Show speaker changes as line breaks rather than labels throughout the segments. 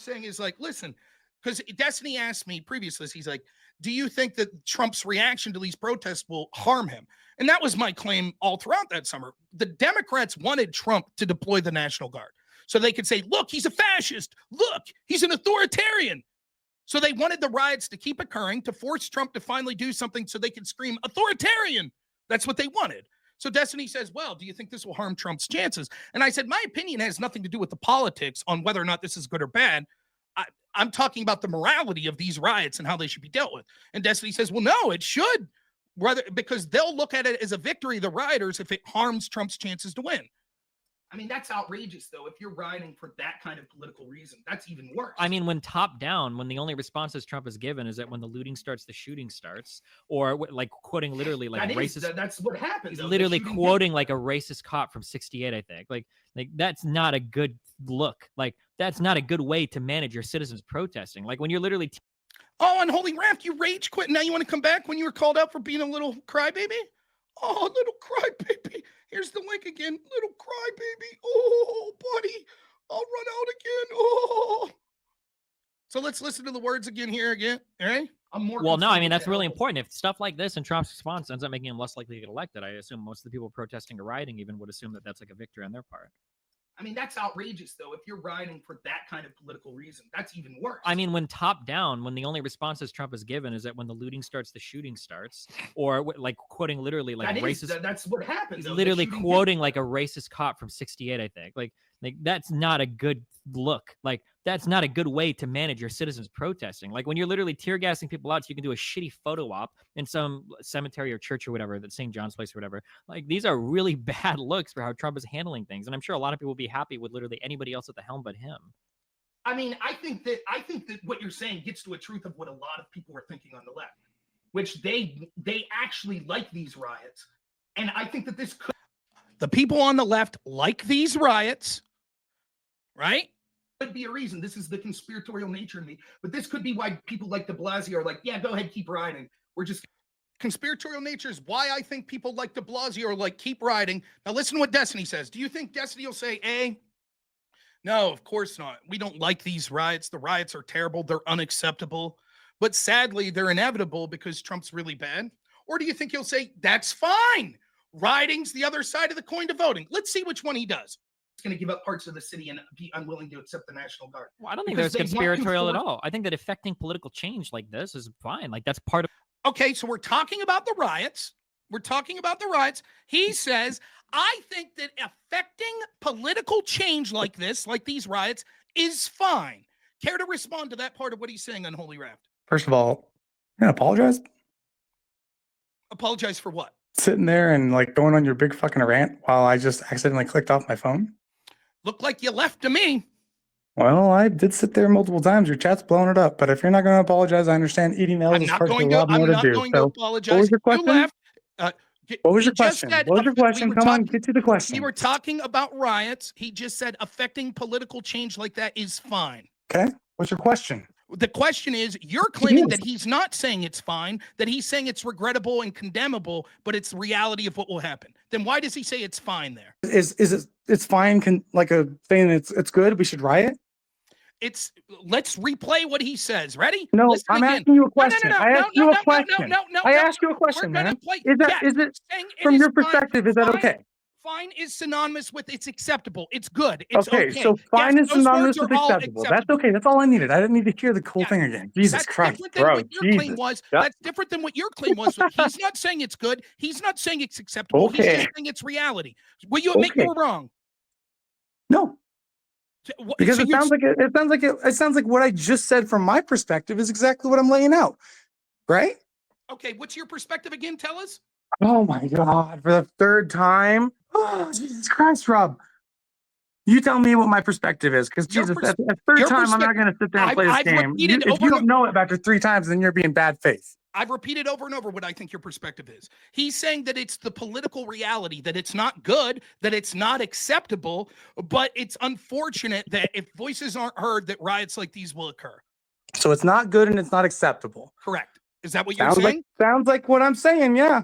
saying is like, listen, because Destiny asked me previously, he's like, do you think that Trump's reaction to these protests will harm him? And that was my claim all throughout that summer. The Democrats wanted Trump to deploy the National Guard so they could say, look, he's a fascist. Look, he's an authoritarian. So they wanted the riots to keep occurring to force Trump to finally do something so they could scream authoritarian. That's what they wanted. So Destiny says, well, do you think this will harm Trump's chances? And I said, my opinion has nothing to do with the politics on whether or not this is good or bad. I'm talking about the morality of these riots and how they should be dealt with. And Destiny says, well, no, it should. Because they'll look at it as a victory, the rioters, if it harms Trump's chances to win. I mean, that's outrageous, though. If you're rioting for that kind of political reason, that's even worse.
I mean, when top down, when the only responses Trump has given is that when the looting starts, the shooting starts, or like quoting literally like racist.
That's what happens.
Literally quoting like a racist cop from '68, I think. Like that's not a good look. Like that's not a good way to manage your citizens protesting. Like when you're literally.
Oh, Unholy Raft, you rage quit. Now you want to come back when you were called out for being a little crybaby? Oh, little crybaby. Here's the link again. Little crybaby. Oh, buddy. I'll run out again. Oh. So let's listen to the words again here again. All right?
Well, no, I mean, that's really important. If stuff like this and Trump's response ends up making him less likely to get elected, I assume most of the people protesting or rioting even would assume that that's like a victory on their part.
I mean, that's outrageous, though. If you're rioting for that kind of political reason, that's even worse.
I mean, when top down, when the only responses Trump has given is that when the looting starts, the shooting starts, or like quoting literally like racist.
That's what happens.
Literally quoting like a racist cop from '68, I think. Like that's not a good look. Like that's not a good way to manage your citizens protesting. Like when you're literally tear gassing people out so you can do a shitty photo op in some cemetery or church or whatever, that St. John's place or whatever. Like these are really bad looks for how Trump is handling things. And I'm sure a lot of people will be happy with literally anybody else at the helm but him.
I mean, I think that what you're saying gets to a truth of what a lot of people are thinking on the left, which they actually like these riots. And I think that this could. The people on the left like these riots, right? Could be a reason. This is the conspiratorial nature in me, but this could be why people like de Blasio are like, yeah, go ahead, keep rioting. We're just conspiratorial nature is why I think people like de Blasio are like, keep rioting. Now listen to what Destiny says. Do you think Destiny will say, A? No, of course not. We don't like these riots. The riots are terrible. They're unacceptable, but sadly they're inevitable because Trump's really bad. Or do you think he'll say, that's fine. Rioting's the other side of the coin to voting. Let's see which one he does. Going to give up parts of the city and be unwilling to accept the National Guard.
Well, I don't think there's conspiratorial at all. I think that affecting political change like this is fine. Like that's part of.
Okay, so we're talking about the riots. He says, I think that affecting political change like this, like these riots, is fine. Care to respond to that part of what he's saying, Unholy Raft?
First of all, I'm gonna apologize.
Apologize for what?
Sitting there and like going on your big fucking rant while I just accidentally clicked off my phone.
Looked like you left to me.
Well, I did sit there multiple times. Your chat's blowing it up. But if you're not going to apologize, I understand eating L's is part of the job.
I'm not going to apologize.
What was your question?
You left.
What was your question? What was your question? Come on, get to the question.
We were talking about riots. He just said affecting political change like that is fine.
Okay. What's your question?
The question is, you're claiming that he's not saying it's fine, that he's saying it's regrettable and condemnable, but it's the reality of what will happen. Then why does he say it's fine there?
Is it's fine? Like a saying it's good? We should riot?
Let's replay what he says. Ready?
No, I'm asking you a question. I asked you a question. I asked you a question, man. Is it from your perspective? Is that okay?
Fine is synonymous with it's acceptable. It's good. It's okay.
So fine is synonymous with acceptable. That's okay. That's all I needed. I didn't need to hear the cool thing again. Jesus Christ, bro.
That's different than what your claim was. He's not saying it's good. He's not saying it's acceptable.
Okay.
He's just saying it's reality. Will you admit you're wrong?
No. Because it sounds like what I just said from my perspective is exactly what I'm laying out. Right?
Okay, what's your perspective again? Tell us.
Oh my God, for the third time. Oh, Jesus Christ, Rob. You tell me what my perspective is, because Jesus, at the third time, I'm not going to sit there and play this game. If you don't know it after 3 times, then you're being bad faith.
I've repeated over and over what I think your perspective is. He's saying that it's the political reality, that it's not good, that it's not acceptable, but it's unfortunate that if voices aren't heard, that riots like these will occur.
So it's not good and it's not acceptable.
Correct. Is that what you're saying?
Sounds like what I'm saying, yeah.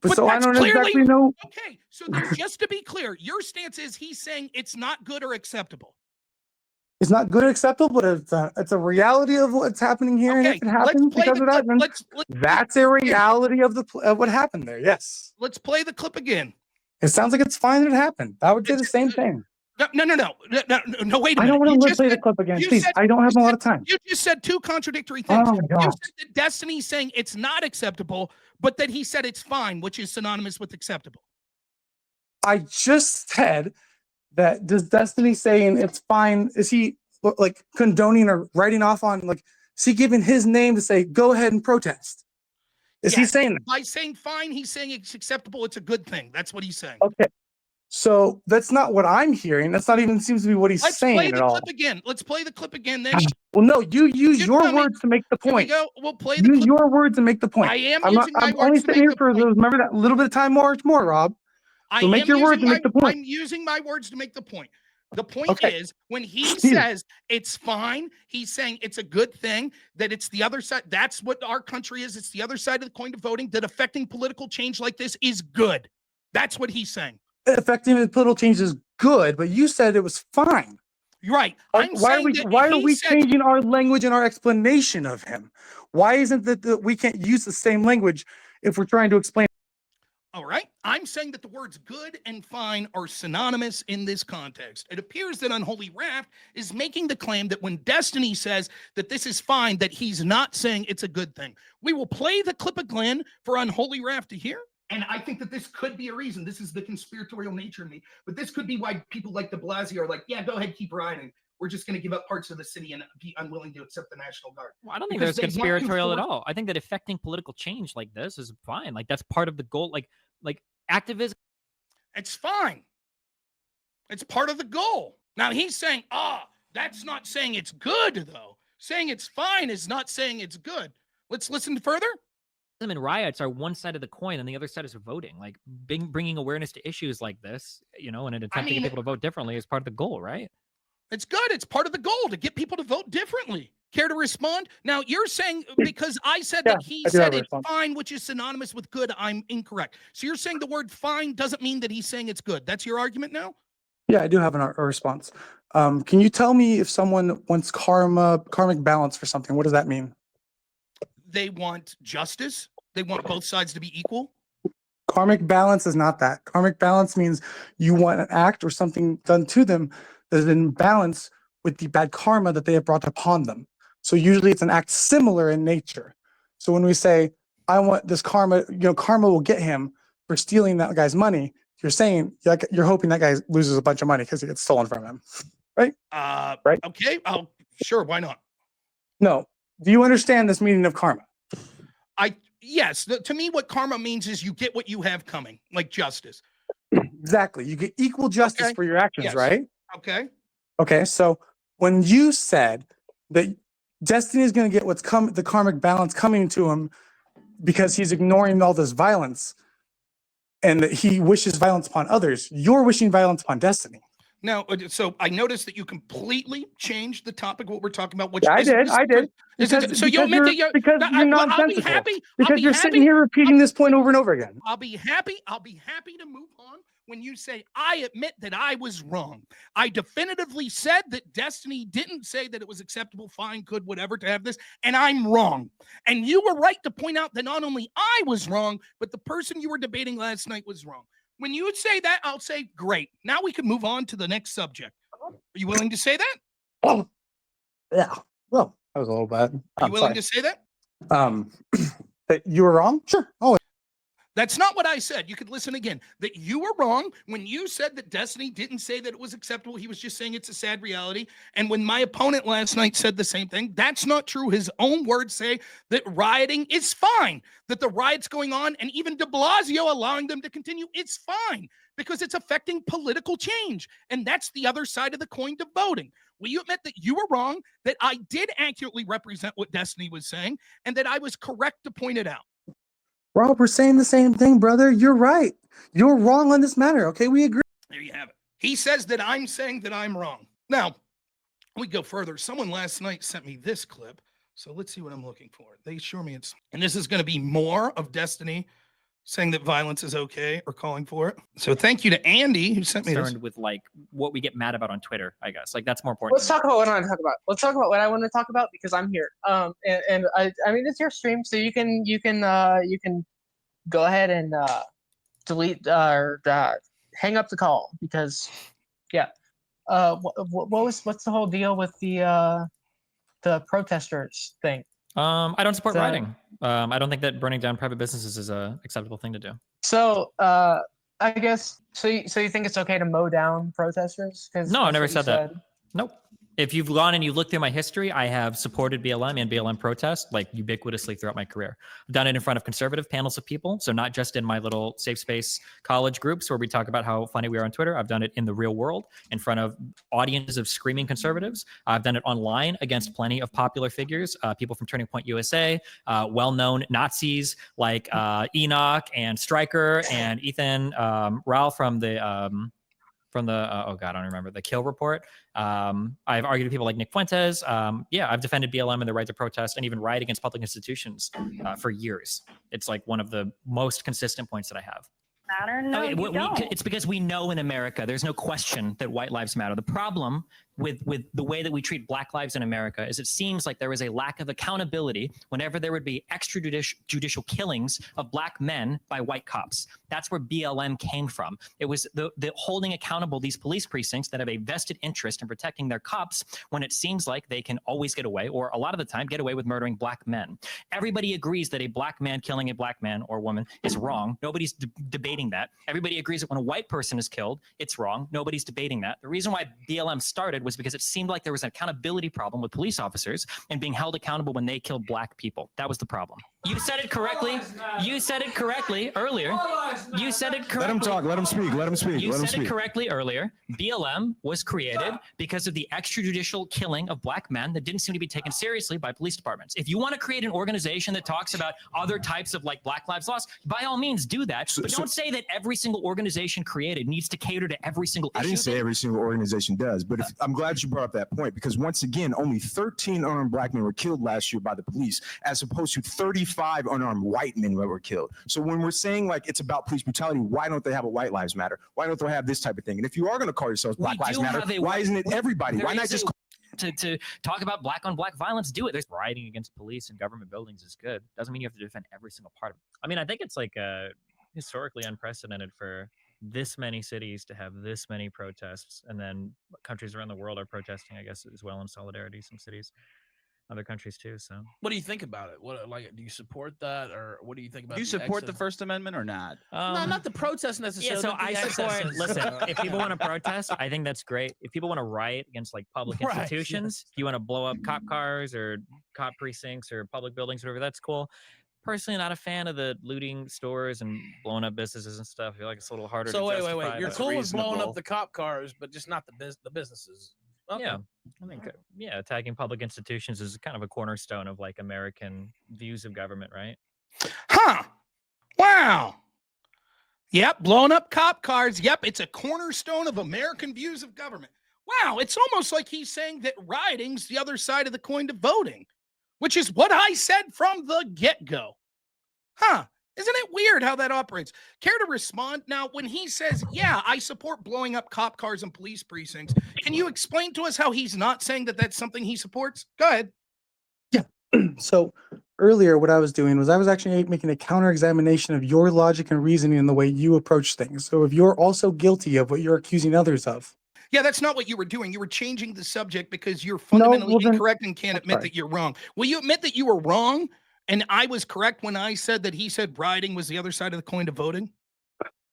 But so I don't exactly know.
Okay, so then just to be clear, your stance is he's saying it's not good or acceptable.
It's not good or acceptable, but it's a reality of what's happening here.
Okay,
And if it happens because of that, then that's a reality of what happened there. Yes.
Let's play the clip again.
It sounds like it's fine that it happened. I would say the same thing.
No, wait a minute.
I don't want to play the clip again. Please, I don't have a lot of time.
You just said two contradictory things.
Oh my God.
You said that Destiny's saying it's not acceptable, but that he said it's fine, which is synonymous with acceptable.
I just said that does Destiny saying it's fine? Is he like condoning or writing off on, like, is he giving his name to say, go ahead and protest? Is he saying that?
By saying fine, he's saying it's acceptable. It's a good thing. That's what he's saying.
Okay. So that's not what I'm hearing. That's not even seems to be what he's saying at all.
Let's play the clip again. Then.
Well, no, you use your words to make the point.
Here we go. We'll play the clip.
Use your words and make the point.
I am
I'm
using my words
only
to
sitting
make
here for those. Remember that little bit of time more, Rob. So make your words and make the point.
I'm using my words to make the point. The point is, when he says it's fine, he's saying it's a good thing, that it's the other side. That's what our country is. It's the other side of the coin to voting, that affecting political change like this is good. That's what he's saying.
Affecting political change is good, but you said it was fine.
You're right.
Why are we changing our language and our explanation of him? Why isn't that we can't use the same language if we're trying to explain?
All right. I'm saying that the words good and fine are synonymous in this context. It appears that Unholy Raft is making the claim that when Destiny says that this is fine, that he's not saying it's a good thing. We will play the clip again for Unholy Raft to hear. And I think that this could be a reason. This is the conspiratorial nature of me. But this could be why people like de Blasio are like, yeah, go ahead, keep riding. We're just going to give up parts of the city and be unwilling to accept the National Guard.
Well, I don't think that's conspiratorial at all. I think that affecting political change like this is fine. Like, that's part of the goal. Like activism.
It's fine. It's part of the goal. Now he's saying, that's not saying it's good, though. Saying it's fine is not saying it's good. Let's listen further.
And riots are one side of the coin, and the other side is voting. Like, bringing awareness to issues like this, and an attempt to get people to vote differently is part of the goal, right?
It's good. It's part of the goal to get people to vote differently. Care to respond? Now, you're saying, because I said that he said it's fine, which is synonymous with good, I'm incorrect. So you're saying the word fine doesn't mean that he's saying it's good. That's your argument now?
Yeah, I do have a response. Can you tell me if someone wants karmic balance for something? What does that mean?
They want justice. They want both sides to be equal.
Karmic balance is not that. Karmic balance means you want an act or something done to them that is in balance with the bad karma that they have brought upon them. So usually it's an act similar in nature. So when we say, I want this karma, karma will get him for stealing that guy's money, you're saying, you're hoping that guy loses a bunch of money because it gets stolen from him, right?
Right. Okay. Sure. Why not?
No. Do you understand this meaning of karma?
Yes. To me, what karma means is you get what you have coming, like justice.
Exactly. You get equal justice for your actions, right?
Okay.
Okay. So when you said that Destiny is going to get the karmic balance coming to him because he's ignoring all this violence and that he wishes violence upon others, you're wishing violence upon Destiny.
Now, so I noticed that you completely changed the topic of what we're talking about. Which
I did.
So you admit that you're
nonsensical. Because you're sitting here repeating this point over and over again.
I'll be happy to move on when you say, I admit that I was wrong. I definitively said that Destiny didn't say that it was acceptable, fine, good, whatever to have this, and I'm wrong. And you were right to point out that not only I was wrong, but the person you were debating last night was wrong. When you would say that, I'll say, great. Now we can move on to the next subject. Are you willing to say that?
Oh, yeah. Well, that was a little bad.
Are you willing to say that?
That you were wrong? Sure. Oh,
that's not what I said. You could listen again. That you were wrong when you said that Destiny didn't say that it was acceptable. He was just saying it's a sad reality. And when my opponent last night said the same thing, that's not true. His own words say that rioting is fine, that the riots going on and even de Blasio allowing them to continue, it's fine because it's affecting political change. And that's the other side of the coin to voting. Will you admit that you were wrong, that I did accurately represent what Destiny was saying, and that I was correct to point it out?
Rob, we're saying the same thing, brother. You're right. You're wrong on this matter. Okay, we agree.
There you have it. He says that I'm saying that I'm wrong. Now, we go further. Someone last night sent me this clip. So let's see what I'm looking for. They assure me it's, and this is going to be more of Destiny saying that violence is okay or calling for it. So thank you to Andy who sent me this.
Concerned with like what we get mad about on Twitter, I guess. Like that's more important.
Let's talk about what I want to talk about. Let's talk about what I want to talk about because I'm here. And I mean it's your stream, so you can go ahead and delete or hang up the call because yeah. What's the whole deal with the protesters thing?
I don't support rioting. I don't think that burning down private businesses is a acceptable thing to do.
So I guess so you think it's okay to mow down protesters?
No, I never said that. Nope. If you've gone and you looked through my history, I have supported BLM and BLM protests like ubiquitously throughout my career. I've done it in front of conservative panels of people. So not just in my little safe space college groups where we talk about how funny we are on Twitter. I've done it in the real world in front of audiences of screaming conservatives. I've done it online against plenty of popular figures, people from Turning Point USA, well-known Nazis like Enoch and Stryker and Ethan Rao from the oh god, I don't remember, the Kill Report. I've argued with people like Nick Fuentes. Yeah, I've defended BLM and the right to protest and even riot against public institutions for years. It's like one of the most consistent points that I have.
Matter? No, you don't.
It's because we know in America, there's no question that white lives matter. The problem with the way that we treat Black lives in America is it seems like there is a lack of accountability whenever there would be extrajudicial killings of Black men by white cops. That's where BLM came from. It was the holding accountable these police precincts that have a vested interest in protecting their cops when it seems like they can always get away, or a lot of the time get away with murdering Black men. Everybody agrees that a Black man killing a Black man or woman is wrong. Nobody's debating that. Everybody agrees that when a white person is killed, it's wrong. Nobody's debating that. The reason why BLM started was because it seemed like there was an accountability problem with police officers and being held accountable when they killed Black people. That was the problem. You said it correctly. You said it correctly earlier. You said it correctly.
Let him talk. Let him speak. Let him speak.
You said it correctly earlier. BLM was created because of the extrajudicial killing of Black men that didn't seem to be taken seriously by police departments. If you want to create an organization that talks about other types of like Black Lives Lost, by all means do that. But don't say that every single organization created needs to cater to every single issue.
I didn't say every single organization does, but I'm glad you brought up that point because once again, only 13 unarmed Black men were killed last year by the police, as opposed to 35 unarmed white men that were killed. So when we're saying like it's about police brutality, why don't they have a White Lives Matter? Why don't they have this type of thing? And if you are going to call yourselves Black Lives Matter, why isn't it everybody? Why not just
to talk about Black on Black violence? Do it. There's rioting against police and government buildings is good. Doesn't mean you have to defend every single part of it. I mean, I think it's like historically unprecedented for this many cities to have this many protests, and then countries around the world are protesting, I guess, as well in solidarity. Some cities, other countries too. So,
what do you think about it? What do you support that, or what do you think about?
Do you support the First Amendment or not?
No, not the protest necessarily.
Yeah, so I support. Listen, if people want to protest, I think that's great. If people want to riot against like public institutions, if you want to blow up cop cars or cop precincts or public buildings, whatever, that's cool. Personally, not a fan of the looting stores and blowing up businesses and stuff. I feel like it's a little harder.
So
to
wait. You're cool with blowing up the cop cars, but just not the businesses. Okay.
Yeah, I think attacking public institutions is kind of a cornerstone of like American views of government, right?
Huh? Wow. Yep, blowing up cop cars. Yep, it's a cornerstone of American views of government. Wow, it's almost like he's saying that rioting's the other side of the coin to voting, which is what I said from the get-go. Huh. Isn't it weird how that operates? Care to respond? Now, when he says, yeah, I support blowing up cop cars and police precincts, can you explain to us how he's not saying that that's something he supports? Go ahead.
Yeah. So earlier, what I was doing was I was actually making a counter-examination of your logic and reasoning and the way you approach things. So if you're also guilty of what you're accusing others of.
Yeah, that's not what you were doing. You were changing the subject because you're fundamentally incorrect and can't admit that you're wrong. Will you admit that you were wrong and I was correct when I said that he said rioting was the other side of the coin to voting?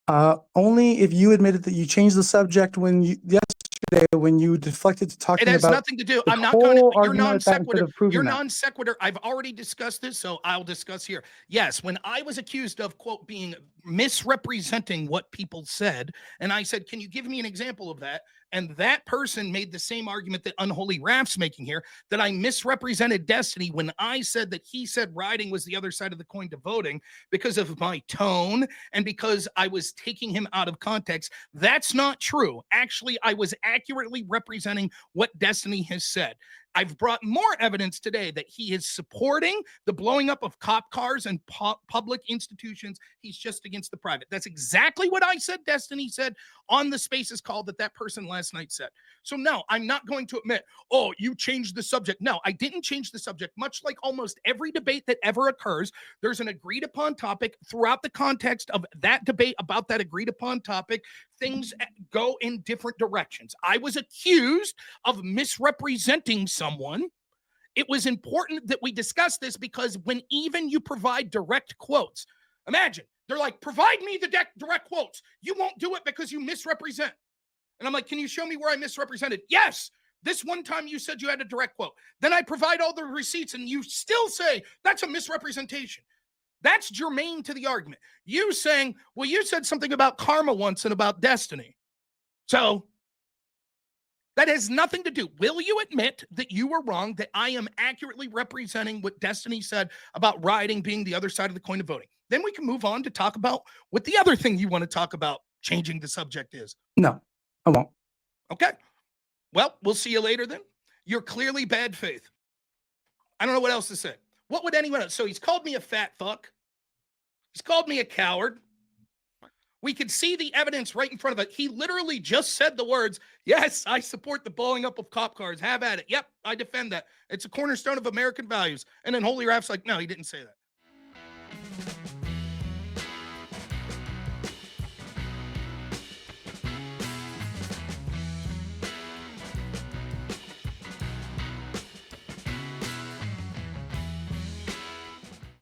Only if you admitted that you changed the subject yesterday when you deflected to talking about.
It has nothing to do. I'm not going to. You're non sequitur. You're non sequitur. I've already discussed this, so I'll discuss here. Yes, when I was accused of quote being misrepresenting what people said, and I said, "Can you give me an example of that?" And that person made the same argument that Unholy Raph's making here, that I misrepresented Destiny when I said that he said rioting was the other side of the coin to voting because of my tone and because I was taking him out of context. That's not true. Actually, I was accurately representing what Destiny has said. I've brought more evidence today that he is supporting the blowing up of cop cars and public institutions. He's just against the private. That's exactly what I said. Destiny said on the Spaces call that person last night said. So no, I'm not going to admit, oh, you changed the subject. No, I didn't change the subject. Much like almost every debate that ever occurs, there's an agreed upon topic. Throughout the context of that debate about that agreed upon topic, things go in different directions. I was accused of misrepresenting someone. It was important that we discuss this because when even you provide direct quotes, imagine they're like, provide me the direct quotes. You won't do it because you misrepresent. And I'm like, can you show me where I misrepresented? Yes. This one time you said you had a direct quote. Then I provide all the receipts and you still say that's a misrepresentation. That's germane to the argument. You saying, well, you said something about karma once and about destiny. So that has nothing to do. Will you admit that you were wrong, that I am accurately representing what Destiny said about rioting being the other side of the coin of voting? Then we can move on to talk about what the other thing you want to talk about changing the subject is.
No, I won't.
Okay. Well, we'll see you later then. You're clearly bad faith. I don't know what else to say. What would anyone else? So he's called me a fat fuck. He's called me a coward. We could see the evidence right in front of it. He literally just said the words, yes, I support the blowing up of cop cars. Have at it. Yep, I defend that. It's a cornerstone of American values. And then Holy Raph's like, no, he didn't say that.